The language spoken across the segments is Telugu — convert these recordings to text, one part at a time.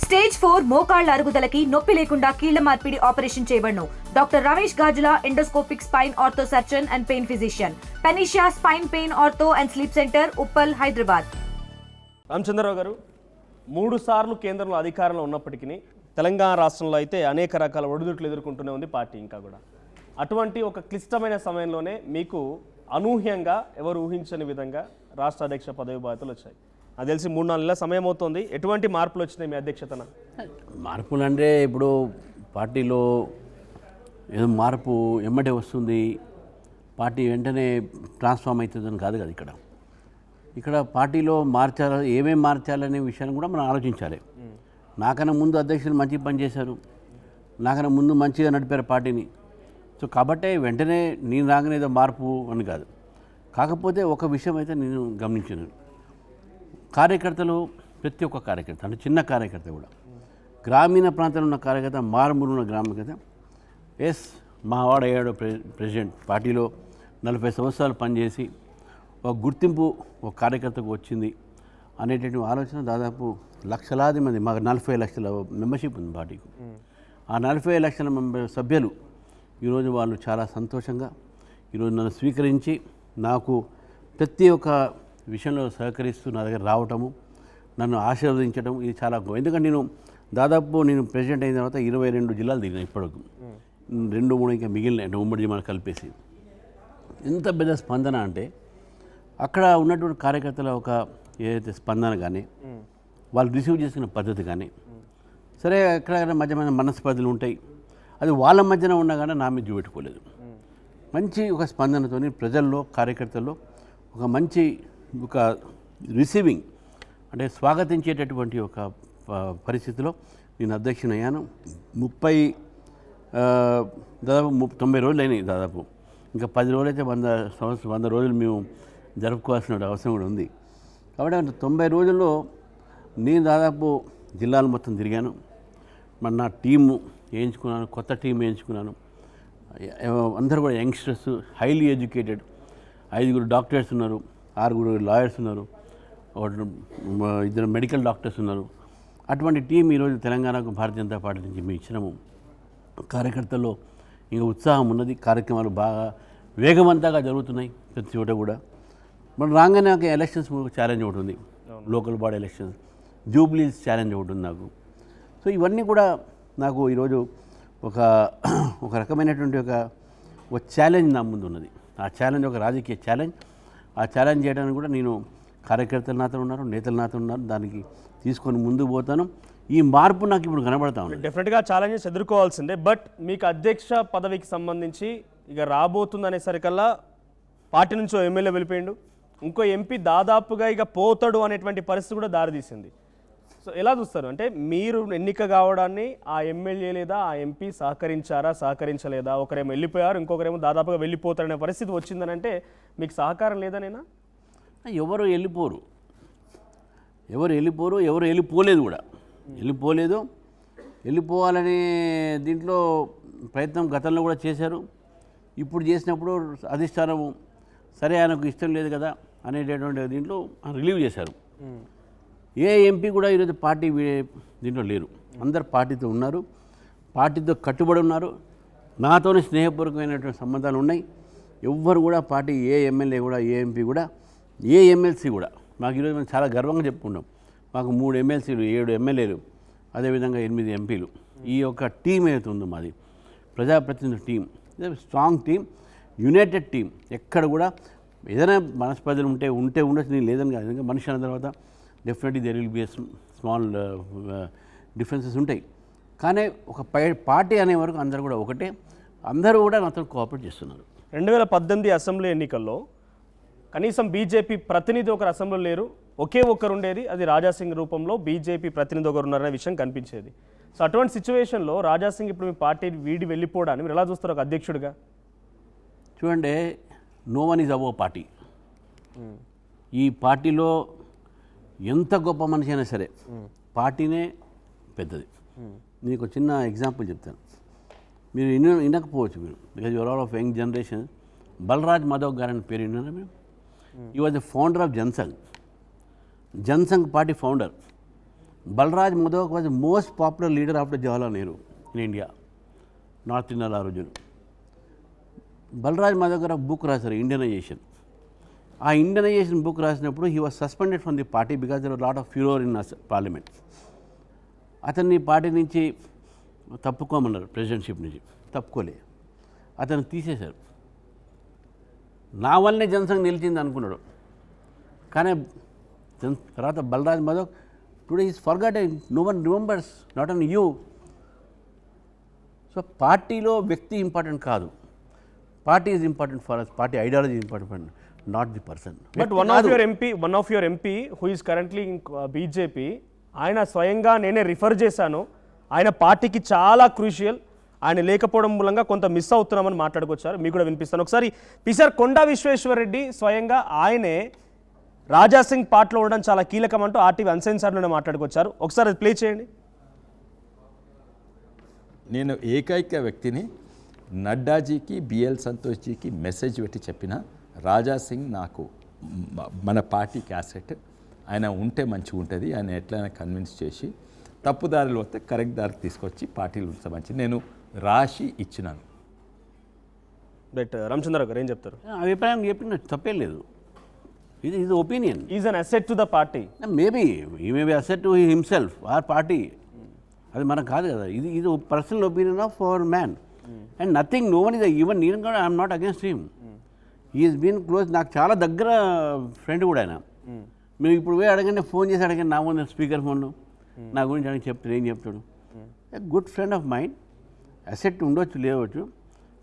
స్టేజ్ 4 మోకాళ్ల అరుగుదలకి నొప్పి లేకుండా కీళ్ల మార్పిడి ఆపరేషన్ చేయబడును. Doctor Ramesh Gajula, endoscopic spine ortho surgeon and pain physician, పెనిషియా spine pain ortho and sleep centre, Uppal, Hyderabad. Ramachandrarao గారు 3 సార్లు కేంద్రంలో అధికారంలో ఉన్నప్పటికీ తెలంగాణ రాష్ట్రంలో అయితే అనేక రకాల ఒడిదుడుకులు ఎదుర్కొంటూనే ఉంది పార్టీ ఇంకా కూడా. అటువంటి ఒక క్లిష్టమైన సమయంలోనే మీకు అనూహ్యంగా ఎవరు ఊహించని విధంగా రాష్ట్ర అధ్యక్ష పదవి బాధ్యతలు వచ్చాయి. అది తెలిసి 3-4 నెలల సమయం అవుతుంది. ఎటువంటి మార్పులు వచ్చినాయి మీ అధ్యక్షతన? మార్పులు అంటే ఇప్పుడు పార్టీలో ఏదో మార్పు ఎమ్మటే వస్తుంది, పార్టీ వెంటనే ట్రాన్స్ఫార్మ్ అవుతుందని కాదు కదా. ఇక్కడ పార్టీలో ఏమేమి మార్చాలనే విషయాన్ని కూడా మనం ఆలోచించాలి. నాకన్నా ముందు అధ్యక్షులు మంచి పని చేశారు, నాకన్నా ముందు మంచిగా నడిపారు పార్టీని. సో కాబట్టే వెంటనే నేను రాగానే ఏదో మార్పు అని కాదు. కాకపోతే ఒక విషయం అయితే నేను గమనించాను, కార్యకర్తలు ప్రతి ఒక్క కార్యకర్త అంటే చిన్న కార్యకర్త కూడా, గ్రామీణ ప్రాంతంలో ఉన్న కార్యకర్త, మారుమూల ఉన్న గ్రామకర్త, మా వాడు అయ్యాడు ప్రెసిడెంట్, పార్టీలో 40 సంవత్సరాలు పనిచేసి ఒక గుర్తింపు ఒక కార్యకర్తకు వచ్చింది అనేటువంటి ఆలోచన దాదాపు లక్షలాది మంది, మాకు 40 లక్షల మెంబర్షిప్ ఉంది పార్టీకి. ఆ 40 లక్షల సభ్యులు ఈరోజు వాళ్ళు చాలా సంతోషంగా ఈరోజు నన్ను స్వీకరించి నాకు ప్రతి ఒక్క విషయంలో సహకరిస్తూ నా దగ్గర రావటము, నన్ను ఆశీర్వదించడం, ఇది చాలా గొప్ప. ఎందుకంటే నేను ప్రెసిడెంట్ అయిన తర్వాత 22 జిల్లాలు తిరిగిన ఇప్పటికు, 2-3 ఇంకా మిగిలిన ఉమ్మడి జిల్లాలు కలిపేసి. ఎంత పెద్ద స్పందన అంటే అక్కడ ఉన్నటువంటి కార్యకర్తల ఒక ఏదైతే స్పందన కానీ, వాళ్ళు రిసీవ్ చేసుకున్న పద్ధతి కానీ, సరే ఎక్కడైనా మధ్య మనస్పర్ధలు ఉంటాయి, అది వాళ్ళ మధ్యన ఉన్నా కానీ నా మీద చూపెట్టుకోలేదు. మంచి ఒక స్పందనతో ప్రజల్లో, కార్యకర్తల్లో ఒక మంచి ఒక రిసీవింగ్ అంటే స్వాగతించేటటువంటి ఒక పరిస్థితిలో నేను అధ్యక్షునయ్యాను. దాదాపు 90 రోజులు అయినాయి. దాదాపు ఇంకా 10 రోజులు అయితే 100 రోజులు మేము జరుపుకోవాల్సిన అవసరం కూడా ఉంది. కాబట్టి 90 రోజుల్లో నేను దాదాపు జిల్లాలు మొత్తం తిరిగాను. మరి నా టీము వేయించుకున్నాను, కొత్త టీం వేయించుకున్నాను. అందరూ కూడా యంగ్స్టర్స్, హైలీ ఎడ్యుకేటెడ్, 5 డాక్టర్స్ ఉన్నారు, 6 లాయర్స్ ఉన్నారు, 2 మెడికల్ డాక్టర్స్ ఉన్నారు. అటువంటి టీం ఈరోజు తెలంగాణకు భారతీయ జనతా పార్టీ నుంచి మేము ఇచ్చినాము. కార్యకర్తల్లో ఇంకా ఉత్సాహం ఉన్నది, కార్యక్రమాలు బాగా వేగవంతంగా జరుగుతున్నాయి ప్రతి చోట కూడా. మనం రాగానే నాకు ఎలక్షన్స్ ఛాలెంజ్ ఒకటి ఉంది, లోకల్ బాడీ ఎలక్షన్స్, జూబ్లీస్ ఛాలెంజ్ ఒకటి ఉంది నాకు. సో ఇవన్నీ కూడా నాకు ఈరోజు ఒక రకమైనటువంటి ఒక ఛాలెంజ్ నా ముందు ఉన్నది. ఆ ఛాలెంజ్ ఒక రాజకీయ ఛాలెంజ్. ఆ ఛాలెంజ్ చేయడానికి కూడా నేను కార్యకర్తలు నాతో ఉన్నారు, నేతలు నాతో ఉన్నారు, దానికి తీసుకొని ముందుకు పోతాను. ఈ మార్పు నాకు ఇప్పుడు కనబడతా ఉంది. డెఫినెట్గా ఛాలెంజెస్ ఎదుర్కోవాల్సిందే. బట్ మీకు అధ్యక్ష పదవికి సంబంధించి ఇక రాబోతుంది అనేసరికల్లా పార్టీ నుంచి ఎమ్మెల్యే వెళ్ళిపోయిండు, ఇంకో ఎంపీ దాదాపుగా ఇక పోతాడు అనేటువంటి పరిస్థితి కూడా దారితీసింది. సో ఎలా చూస్తారు అంటే మీరు ఎన్నిక కావడాన్ని ఆ ఎమ్మెల్యే లేదా ఆ ఎంపీ సహకరించలేదా? ఒకరేమో వెళ్ళిపోయారు, ఇంకొకరేమో దాదాపుగా వెళ్ళిపోతారనే పరిస్థితి వచ్చిందని అంటే మీకు సహకారం లేదనేనా? ఎవరు వెళ్ళిపోలేదు కూడా. వెళ్ళిపోవాలనే దీంట్లో ప్రయత్నం గతంలో కూడా చేశారు. ఇప్పుడు చేసినప్పుడు అధిష్టానము సరే ఆయనకు ఇష్టం లేదు కదా అనేటటువంటి దీంట్లో రిలీవ్ చేశారు. ఏ ఎంపీ కూడా ఈరోజు పార్టీ దీంట్లో లేరు. అందరు పార్టీతో ఉన్నారు, పార్టీతో కట్టుబడి ఉన్నారు. నాతోనే స్నేహపూర్వకమైనటువంటి సంబంధాలు ఉన్నాయి. ఎవ్వరు కూడా పార్టీ, ఏ ఎమ్మెల్యే కూడా, ఏ ఎంపీ కూడా, ఏ ఎమ్మెల్సీ కూడా, మాకు ఈరోజు మేము చాలా గర్వంగా చెప్పుకుంటాం, మాకు 3 ఎమ్మెల్సీలు, 7 ఎమ్మెల్యేలు, అదేవిధంగా 8 ఎంపీలు. ఈ యొక్క టీం ఏదైతే ఉందో మాది ప్రజాప్రతినిధుల team, strong team, United team. ఎక్కడ కూడా ఏదైనా మనస్పర్ధలు ఉంటే ఉండొచ్చు, నేను లేదని కాదు. ఎందుకంటే మనిషి అన్న తర్వాత definitely there will be small differences ఉంటాయి. కానీ ఒక పార్టీ అనే వరకు అందరూ కూడా ఒకటే, అందరూ కూడా నాతో కోఆపరేట్ చేస్తున్నారు. 2018 అసెంబ్లీ ఎన్నికల్లో కనీసం బీజేపీ ప్రతినిధి ఒకరు అసెంబ్లీలో లేరు, ఒకే ఒక్కరు ఉండేది, అది రాజాసింగ్ రూపంలో బీజేపీ ప్రతినిధి ఒకరు ఉన్నారనే విషయం కనిపించేది. సో అటువంటి సిచ్యువేషన్లో రాజాసింగ్ ఇప్పుడు మీ పార్టీ వీడి వెళ్ళిపోవడాన్ని మీరు ఎలా చూస్తారు ఒక అధ్యక్షుడిగా? చూడండి, no one is above party. ఈ పార్టీలో ఎంత గొప్ప మనిషి అయినా సరే పార్టీనే పెద్దది. మీకు చిన్న ఎగ్జాంపుల్ చెప్తాను, మీరు వినకపోవచ్చు మీరు, because your all of young generation. Balraj Madhav గారు అని పేరు విన్నారా మీరు? ఈ was the founder of Jana Sangh party founder. Balraj Madhok was the most popular leader after Jawaharlal Nehru in India, north Indian ఆ రోజులు. బలరాజ్ మధోక్ గారు బుక్ రాశారు ఇండియనైజేషన్. ఆ ఇండియనైజేషన్ బుక్ రాసినప్పుడు he was suspended from the party because there lot of furore in parliament. అతన్ని పార్టీ నుంచి తప్పుకోమన్నారు, ప్రెసిడెంట్షిప్ నుంచి తప్పుకోలే, అతను తీసేశారు. నా వల్లనే జనసంఘ్ నిలిచింది అనుకున్నాడు. కానీ తర్వాత Balraj Madhok today is forgotten, no one remembers, not only you. So పార్టీలో వ్యక్తి ఇంపార్టెంట్ కాదు, party is important for us, party ideology important, not the person. But one of your MP who is currently in BJP, ఆయన స్వయంగా నేనే రిఫర్ చేశాను, ఆయన పార్టీకి చాలా క్రూషియల్, ఆయన లేకపోవడం మూలంగా కొంత మిస్ అవుతున్నామని మాట్లాడుకొచ్చారు. మీకు కూడా వినిపిస్తాను ఒకసారి. పిసర్ కొండా విశ్వేశ్వర్ రెడ్డి స్వయంగా ఆయనే రాజాసింగ్ పార్టీలో ఉండడం చాలా కీలకం అంటూ ఆర్టీవీ అన్సెన్సార్డ్లోనే మాట్లాడుకొచ్చారు. ఒకసారి అది ప్లే చేయండి. నేను ఏకైక వ్యక్తిని నడ్డాజీకి బిఎల్ సంతోష్జీకి మెసేజ్ పెట్టి చెప్పిన, రాజాసింగ్ నాకు మన పార్టీకి అసెట్, ఆయన ఉంటే మంచిగా ఉంటుంది, ఆయన ఎట్లయినా కన్విన్స్ చేసి తప్పుదారిలో వస్తే కరెక్ట్ దారికి తీసుకొచ్చి పార్టీలు ఉంచమంచి నేను రాసి ఇచ్చినాను. బట్ రామచంద్రరావు గారు ఏం చెప్తారు? అభిప్రాయం చెప్పిన తప్పేం లేదు, ఇది ఇది opinion. Is an asset to the party. Maybe he may be asset to himself or party, అది మనకు కాదు కదా. ఇది ఇది personal opinion of our man and nothing, no one is even నేను కూడా I'm not against him. Is been close, నాకు చాలా దగ్గర ఫ్రెండ్ కూడా ఆయన. మేము ఇప్పుడు పోయి అడగండి, ఫోన్ చేసి అడగండి, నా ముందు స్పీకర్ ఫోన్లో నా గురించి అడిగి చెప్తాడు, ఏం చెప్తాడు. Good friend of mind. Asset ఉండొచ్చు లేవచ్చు,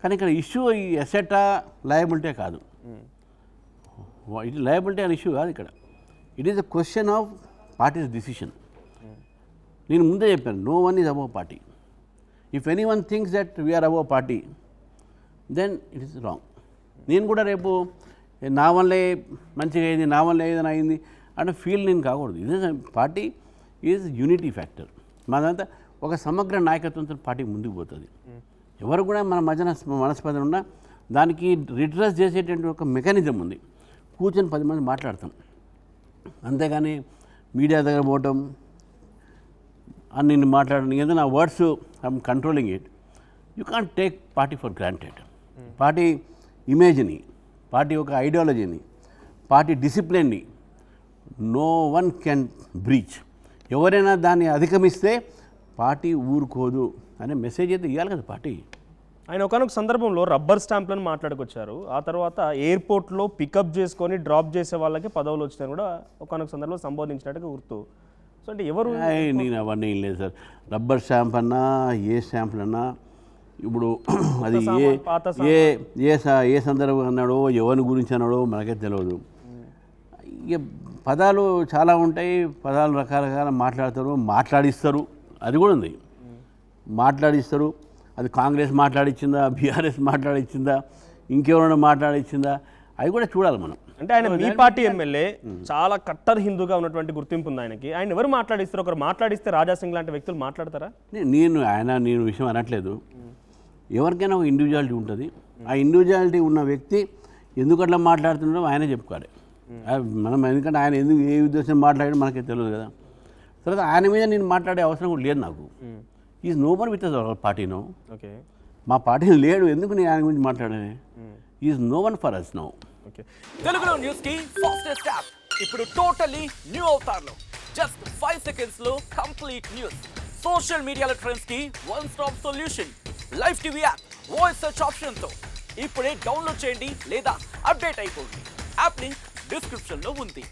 కానీ ఇక్కడ ఇష్యూ ఈ అసెటా లయబిలిటీ కాదు, ఇది లయబిలిటీ అనే ఇష్యూ కాదు ఇక్కడ. It is the question of parties decision. నేను ముందే చెప్పాను, no one is above party. If any one thinks that we are above party then it is wrong. నేను కూడా రేపు నా వల్లే మంచిగా అయింది, నా వల్ల ఏదైనా అయింది అంటే ఫీల్ నేను కాకూడదు. ఇది పార్టీ ఈజ్ యూనిటీ ఫ్యాక్టర్. మాదంతా ఒక సమగ్ర నాయకత్వంతో పార్టీ ముందుకు పోతుంది. ఎవరు కూడా మన మధ్యన మనస్పర్ధ ఉన్నా దానికి రిడ్రెస్ చేసేటువంటి ఒక మెకానిజం ఉంది. కూర్చొని 10 మంది మాట్లాడతాం, అంతేగాని మీడియా దగ్గర పోవటం అని నిన్ను మాట్లాడడం, ఏదైనా నా words I'm controlling it. You can't take party for granted. Party ఇమేజ్ని, పార్టీ యొక్క ఐడియాలజీని, పార్టీ డిసిప్లిన్ని నో వన్ కెన్ బ్రీచ్. ఎవరైనా దాన్ని అధిగమిస్తే పార్టీ ఊరుకోదు అనే మెసేజ్ అయితే ఇవ్వాలి కదా పార్టీ. ఆయన ఒకనొక సందర్భంలో రబ్బర్ స్టాంప్లను మాట్లాడుకొచ్చారు. ఆ తర్వాత ఎయిర్పోర్ట్లో పికప్ చేసుకొని డ్రాప్ చేసే వాళ్ళకి పదవులు వచ్చినాయని కూడా ఒకనొక సందర్భంలో సంబోధించినట్టుగా గుర్తు. సో అంటే ఎవరు? నేను అవన్నీ ఏం లేదు సార్. రబ్బర్ స్టాంప్ అన్నా ఏ స్టాంపులు అన్నా ఇప్పుడు అది ఏ సందర్భం అన్నాడో ఎవరి గురించి అన్నాడో మనకే తెలియదు. ఇక పదాలు చాలా ఉంటాయి, పదాలు రకరకాల మాట్లాడిస్తారు, అది కూడా ఉంది. మాట్లాడిస్తారు, అది కాంగ్రెస్ మాట్లాడిచ్చిందా, బీఆర్ఎస్ మాట్లాడిచ్చిందా, ఇంకెవరైనా మాట్లాడిచ్చిందా, అవి కూడా చూడాలి మనం. అంటే ఆయన మీ పార్టీ ఎమ్మెల్యే, చాలా కట్టర్ హిందూగా ఉన్నటువంటి గుర్తింపు ఉంది ఆయనకి. ఆయన ఎవరు మాట్లాడిస్తారు? ఒకరు మాట్లాడిస్తే రాజాసింగ్ లాంటి వ్యక్తులు మాట్లాడతారా? నేను విషయం అనట్లేదు. ఎవరికైనా ఒక ఇండివిజువాలిటీ ఉంటుంది. ఆ ఇండివిజువాలిటీ ఉన్న వ్యక్తి ఎందుకు అట్లా మాట్లాడుతున్నాడో ఆయనే చెప్పుకోవాలి. మనం ఎందుకంటే ఆయన ఎందుకు ఏ ఉద్దేశం మాట్లాడాడో మనకే తెలియదు కదా. తర్వాత ఆయన మీద నేను మాట్లాడే అవసరం కూడా లేదు నాకు. Is no one with our పార్టీనో. ఓకే, మా పార్టీలో లేడు, ఎందుకు నేను ఆయన గురించి మాట్లాడాను? Is no one for us no. Okay, తెలుగులో న్యూస్ కి ఫాస్టెస్ట్ యాప్ ఇప్పుడు టోటలీ న్యూ అవతార్లో. జస్ట్ 5 seconds లో కంప్లీట్ న్యూస్, సోషల్ మీడియాలో ట్రెండ్స్ కి one stop solution, live TV app, voice search option తో ఇప్పుడే డౌన్లోడ్ చేయండి లేదా అప్డేట్ అయిపోండి. యాప్ లింక్ డిస్క్రిప్షన్ లో ఉంది.